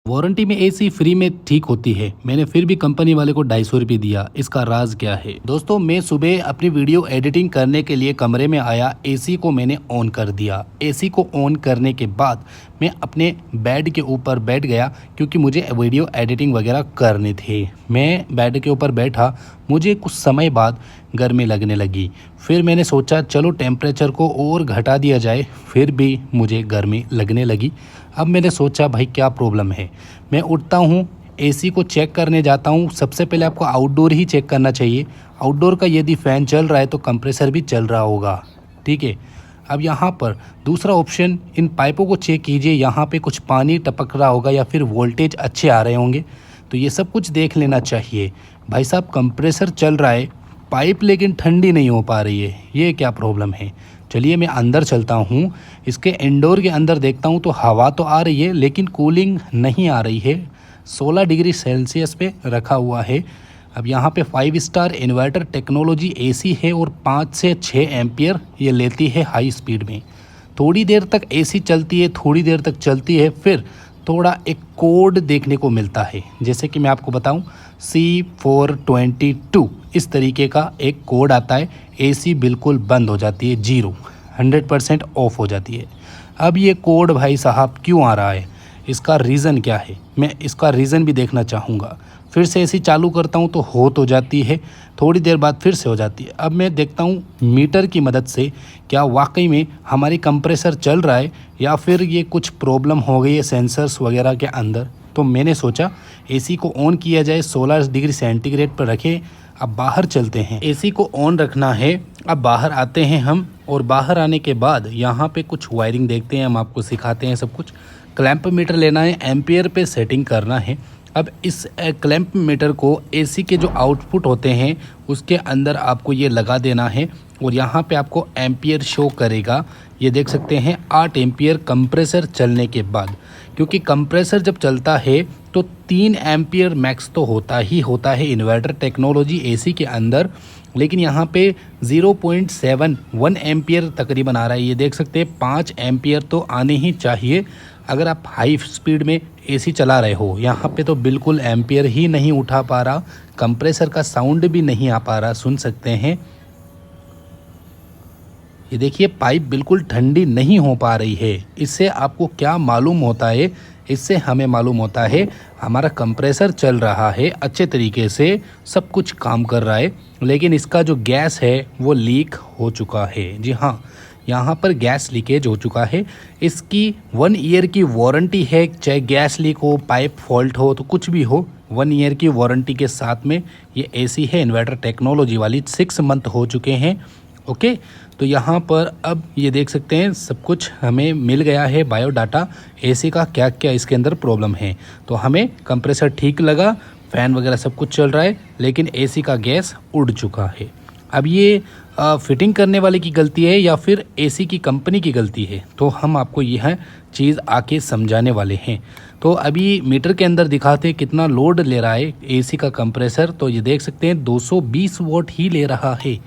Warranty में AC free में ठीक होती है। मैंने फिर भी कंपनी वाले को 250 रुपये दिया। इसका राज क्या है? दोस्तों, मैं सुबह अपनी वीडियो एडिटिंग करने के लिए कमरे में आया। एसी को मैंने ऑन कर दिया। एसी को ऑन करने के बाद मैं अपने बेड के ऊपर बैठ गया क्योंकि मुझे वीडियो एडिटिंग वगैरह करने थे। मैं बेड के ऊपर बैठा, मुझे कुछ समय बाद गर्मी लगने लगी। फिर मैंने सोचा चलो टेम्परेचर को और घटा दिया जाए, फिर भी मुझे गर्मी लगने लगी। अब मैंने सोचा भाई क्या प्रॉब्लम है। मैं उठता हूँ, एसी को चेक करने जाता हूँ। सबसे पहले आपको आउटडोर ही चेक करना चाहिए। आउटडोर का यदि फ़ैन चल रहा है तो कंप्रेसर भी चल रहा होगा, ठीक है। अब यहाँ पर दूसरा ऑप्शन, इन पाइपों को चेक कीजिए। यहाँ पे कुछ पानी टपक रहा होगा या फिर वोल्टेज अच्छे आ रहे होंगे, तो ये सब कुछ देख लेना चाहिए। भाई साहब, कंप्रेसर चल रहा है, पाइप लेकिन ठंडी नहीं हो पा रही है, ये क्या प्रॉब्लम है? चलिए मैं अंदर चलता हूँ, इसके इंडोर के अंदर देखता हूँ तो हवा तो आ रही है लेकिन कूलिंग नहीं आ रही है। 16 डिग्री सेल्सियस पे रखा हुआ है। अब यहाँ पे 5 स्टार इन्वर्टर टेक्नोलॉजी एसी है और 5 से 6 एम्पियर ये लेती है हाई स्पीड में। थोड़ी देर तक एसी चलती है, थोड़ी देर तक चलती है, फिर थोड़ा एक कोड देखने को मिलता है। जैसे कि मैं आपको बताऊं, C422 इस तरीके का एक कोड आता है। एसी बिल्कुल बंद हो जाती है, 100% ऑफ हो जाती है। अब ये कोड भाई साहब क्यों आ रहा है, इसका रीज़न क्या है, मैं इसका रीज़न भी देखना चाहूँगा। फिर से एसी चालू करता हूँ तो हो जाती है, थोड़ी देर बाद फिर से हो जाती है। अब मैं देखता हूँ मीटर की मदद से क्या वाकई में हमारी कंप्रेसर चल रहा है या फिर ये कुछ प्रॉब्लम हो गई है सेंसर्स वगैरह के अंदर। तो मैंने सोचा एसी को ऑन किया जाए, 16 डिग्री सेंटीग्रेड पर रखें। अब बाहर चलते हैं, एसी को ऑन रखना है। अब बाहर आते हैं हम, और बाहर आने के बाद यहाँ पे कुछ वायरिंग देखते हैं, हम आपको सिखाते हैं सब कुछ। क्लैंप मीटर लेना है, एम्पियर पे सेटिंग करना है। अब इस क्लैंप मीटर को एसी के जो आउटपुट होते हैं उसके अंदर आपको ये लगा देना है और यहाँ पे आपको एम्पियर शो करेगा। ये देख सकते हैं 8 एम्पियर कंप्रेसर चलने के बाद, क्योंकि कंप्रेसर जब चलता है तो 3 एम्पियर मैक्स तो होता ही होता है इन्वर्टर टेक्नोलॉजी एसी के अंदर, लेकिन यहाँ पे 0.71 एम्पियर तकरीबन आ रहा है। ये देख सकते हैं 5 एम्पियर तो आने ही चाहिए अगर आप हाई स्पीड में एसी चला रहे हो। यहाँ पे तो बिल्कुल एम्पियर ही नहीं उठा पा रहा, कंप्रेसर का साउंड भी नहीं आ पा रहा, सुन सकते हैं। ये देखिए पाइप बिल्कुल ठंडी नहीं हो पा रही है। इससे आपको क्या मालूम होता है? इससे हमें मालूम होता है हमारा कंप्रेसर चल रहा है अच्छे तरीके से, सब कुछ काम कर रहा है, लेकिन इसका जो गैस है वो लीक हो चुका है। जी हाँ, यहाँ पर गैस लीकेज हो चुका है। इसकी 1 ईयर की वारंटी है, चाहे गैस लीक हो, पाइप फॉल्ट हो, तो कुछ भी हो, 1 ईयर की वारंटी के साथ में ये एसी है इन्वर्टर टेक्नोलॉजी वाली। 6 मंथ हो चुके हैं। ओके, तो यहाँ पर अब ये देख सकते हैं सब कुछ हमें मिल गया है बायोडाटा, एसी का क्या क्या इसके अंदर प्रॉब्लम है। तो हमें कंप्रेसर ठीक लगा, फ़ैन वगैरह सब कुछ चल रहा है, लेकिन एसी का गैस उड़ चुका है। अब ये फिटिंग करने वाले की गलती है या फिर एसी की कंपनी की गलती है, तो हम आपको यह चीज़ आके समझाने वाले हैं। तो अभी मीटर के अंदर दिखाते हैं कितना लोड ले रहा है एसी का कंप्रेसर। तो ये देख सकते हैं 220 वोल्ट ही ले रहा है।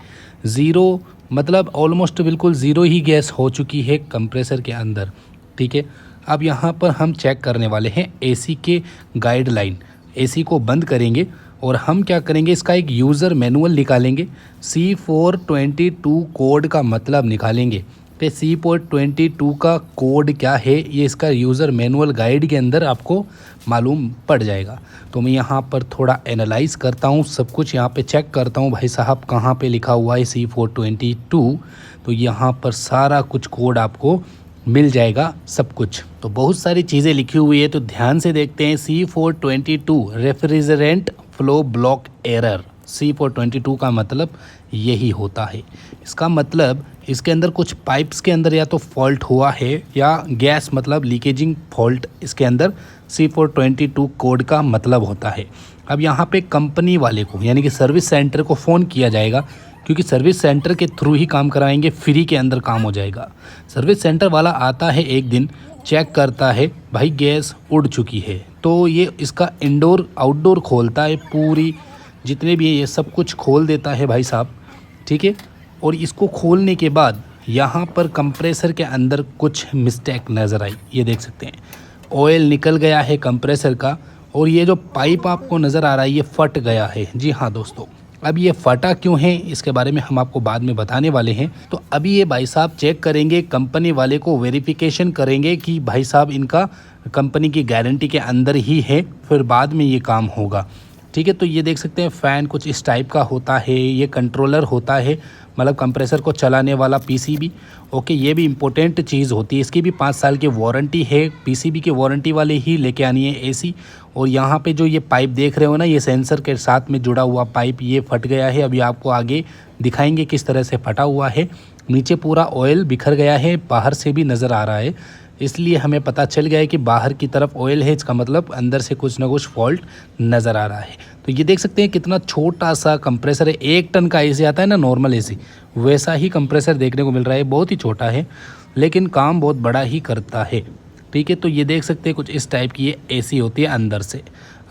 ज़ीरो मतलब ऑलमोस्ट बिल्कुल ज़ीरो ही गैस हो चुकी है कंप्रेसर के अंदर, ठीक है। अब यहाँ पर हम चेक करने वाले हैं एसी के गाइडलाइन। एसी को बंद करेंगे और हम क्या करेंगे, इसका एक यूज़र मैनुअल निकालेंगे। C422 कोड का मतलब निकालेंगे कि C422 का कोड क्या है, ये इसका यूज़र मैनुअल गाइड के अंदर आपको मालूम पड़ जाएगा। तो मैं यहाँ पर थोड़ा एनालाइज़ करता हूँ, सब कुछ यहाँ पे चेक करता हूँ भाई साहब कहाँ पे लिखा हुआ है C422। तो यहाँ पर सारा कुछ कोड आपको मिल जाएगा सब कुछ। तो बहुत सारी चीज़ें लिखी हुई है, तो ध्यान से देखते हैं। C422 refrigerant flow block error. C422 का मतलब यही होता है। इसका मतलब इसके अंदर कुछ पाइप्स के अंदर या तो फॉल्ट हुआ है या गैस मतलब लीकेजिंग फॉल्ट इसके अंदर C422 कोड का मतलब होता है। अब यहाँ पे कंपनी वाले को यानी कि सर्विस सेंटर को फ़ोन किया जाएगा, क्योंकि सर्विस सेंटर के थ्रू ही काम कराएंगे, फ्री के अंदर काम हो जाएगा। सर्विस सेंटर वाला आता है एक दिन, चेक करता है, भाई गैस उड़ चुकी है, तो ये इसका इंडोर आउटडोर खोलता है, पूरी जितने भी है ये सब कुछ खोल देता है भाई साहब, ठीक है। और इसको खोलने के बाद यहाँ पर कंप्रेसर के अंदर कुछ मिस्टेक नज़र आई, ये देख सकते हैं। ऑयल निकल गया है कंप्रेसर का और ये जो पाइप आपको नज़र आ रहा है ये फट गया है। जी हाँ दोस्तों, अब ये फटा क्यों है इसके बारे में हम आपको बाद में बताने वाले हैं। तो अभी ये भाई साहब चेक करेंगे, कंपनी वाले को वेरिफिकेशन करेंगे कि भाई साहब इनका कंपनी की गारंटी के अंदर ही है, फिर बाद में ये काम होगा। ठीक है, तो ये देख सकते हैं फ़ैन कुछ इस टाइप का होता है, ये कंट्रोलर होता है, मतलब कंप्रेसर को चलाने वाला पीसीबी। ओके, ये भी इम्पोर्टेंट चीज़ होती है, इसकी भी 5 साल की वारंटी है, पीसीबी की वारंटी वाले ही लेके आनी है एसी। और यहाँ पे जो ये पाइप देख रहे हो ना, ये सेंसर के साथ में जुड़ा हुआ पाइप ये फट गया है। अभी आपको आगे दिखाएंगे किस तरह से फटा हुआ है। नीचे पूरा ऑयल बिखर गया है, बाहर से भी नज़र आ रहा है, इसलिए हमें पता चल गया है कि बाहर की तरफ ऑयल है, इसका मतलब अंदर से कुछ ना कुछ फॉल्ट नज़र आ रहा है। तो ये देख सकते हैं कितना छोटा सा कंप्रेसर है, 1 टन का एसी आता है ना नॉर्मल एसी, वैसा ही कंप्रेसर देखने को मिल रहा है। बहुत ही छोटा है लेकिन काम बहुत बड़ा ही करता है। ठीक है, तो ये देख सकते हैं कुछ इस टाइप की ये एसी होती है अंदर से।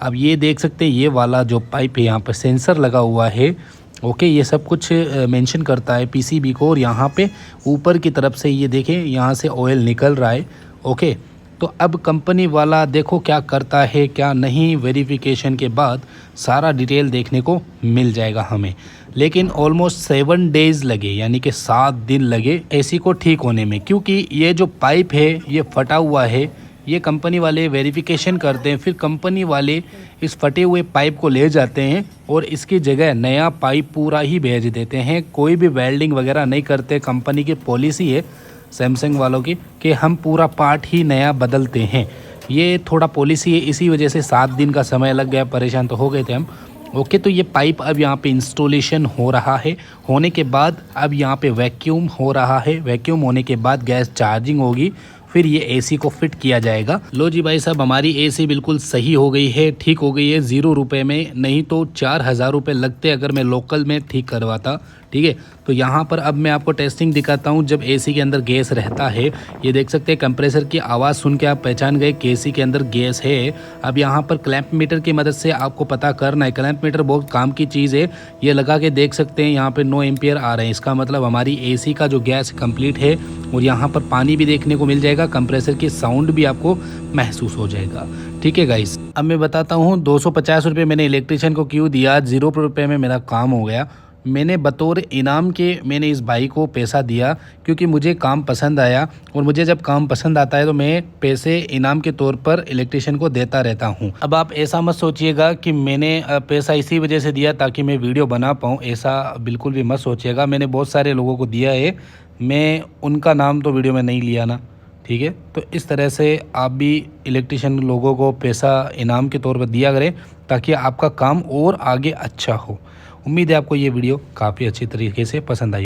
अब ये देख सकते हैं ये वाला जो पाइप है यहाँ पर सेंसर लगा हुआ है। ओके, ये सब कुछ मेंशन करता है पीसीबी को, और यहाँ पे ऊपर की तरफ से ये देखें यहाँ से ऑयल निकल रहा है। ओके, तो अब कंपनी वाला देखो क्या करता है क्या नहीं, वेरिफिकेशन के बाद सारा डिटेल देखने को मिल जाएगा हमें। लेकिन ऑलमोस्ट 7 डेज़ लगे, यानी कि 7 दिन लगे एसी को ठीक होने में, क्योंकि ये जो पाइप है ये फटा हुआ है। ये कंपनी वाले वेरिफिकेशन करते हैं, फिर कंपनी वाले इस फटे हुए पाइप को ले जाते हैं और इसकी जगह नया पाइप पूरा ही भेज देते हैं। कोई भी वेल्डिंग वगैरह नहीं करते। कंपनी की पॉलिसी है सैमसंग वालों की कि हम पूरा पार्ट ही नया बदलते हैं। ये थोड़ा पॉलिसी है, इसी वजह से 7 दिन का समय लग गया, परेशान तो हो गए थे हम। ओके, तो ये पाइप अब यहाँ पे इंस्टॉलेशन हो रहा है। होने के बाद अब यहाँ पे वैक्यूम हो रहा है। वैक्यूम होने के बाद गैस चार्जिंग होगी, फिर ये एसी को फिट किया जाएगा। लो जी भाई साहब, हमारी एसी बिल्कुल सही हो गई है, ठीक हो गई है 0 रुपये में, नहीं तो 4000 रुपये लगते अगर मैं लोकल में ठीक करवाता। ठीक है, तो यहाँ पर अब मैं आपको टेस्टिंग दिखाता हूँ जब एसी के अंदर गैस रहता है। ये देख सकते हैं कंप्रेसर की आवाज़ सुन के आप पहचान गए कि एसी के अंदर गैस है। अब यहाँ पर क्लैंप मीटर की मदद से आपको पता करना है। क्लैंप मीटर बहुत काम की चीज़ है, ये लगा के देख सकते हैं यहाँ पे 9 एम्पियर आ रहे हैं, इसका मतलब हमारी एसी का जो गैस कंप्लीट है। और यहाँ पर पानी भी देखने को मिल जाएगा, कंप्रेसर की साउंड भी आपको महसूस हो जाएगा। ठीक है गाइस, अब मैं बताता हूँ 250 रुपये मैंने इलेक्ट्रिशियन को क्यों दिया। 0 रुपये में मेरा काम हो गया। मैंने बतौर इनाम के मैंने इस भाई को पैसा दिया क्योंकि मुझे काम पसंद आया, और मुझे जब काम पसंद आता है तो मैं पैसे इनाम के तौर पर इलेक्ट्रिशियन को देता रहता हूं। अब आप ऐसा मत सोचिएगा कि मैंने पैसा इसी वजह से दिया ताकि मैं वीडियो बना पाऊं, ऐसा बिल्कुल भी मत सोचिएगा। मैंने बहुत सारे लोगों को दिया है, मैं उनका नाम तो वीडियो में नहीं लिया ना। ठीक है, तो इस तरह से आप भी इलेक्ट्रिशियन लोगों को पैसा इनाम के तौर पर दिया करें ताकि आपका काम और आगे अच्छा हो। उम्मीद है आपको ये वीडियो काफ़ी अच्छी तरीके से पसंद आई।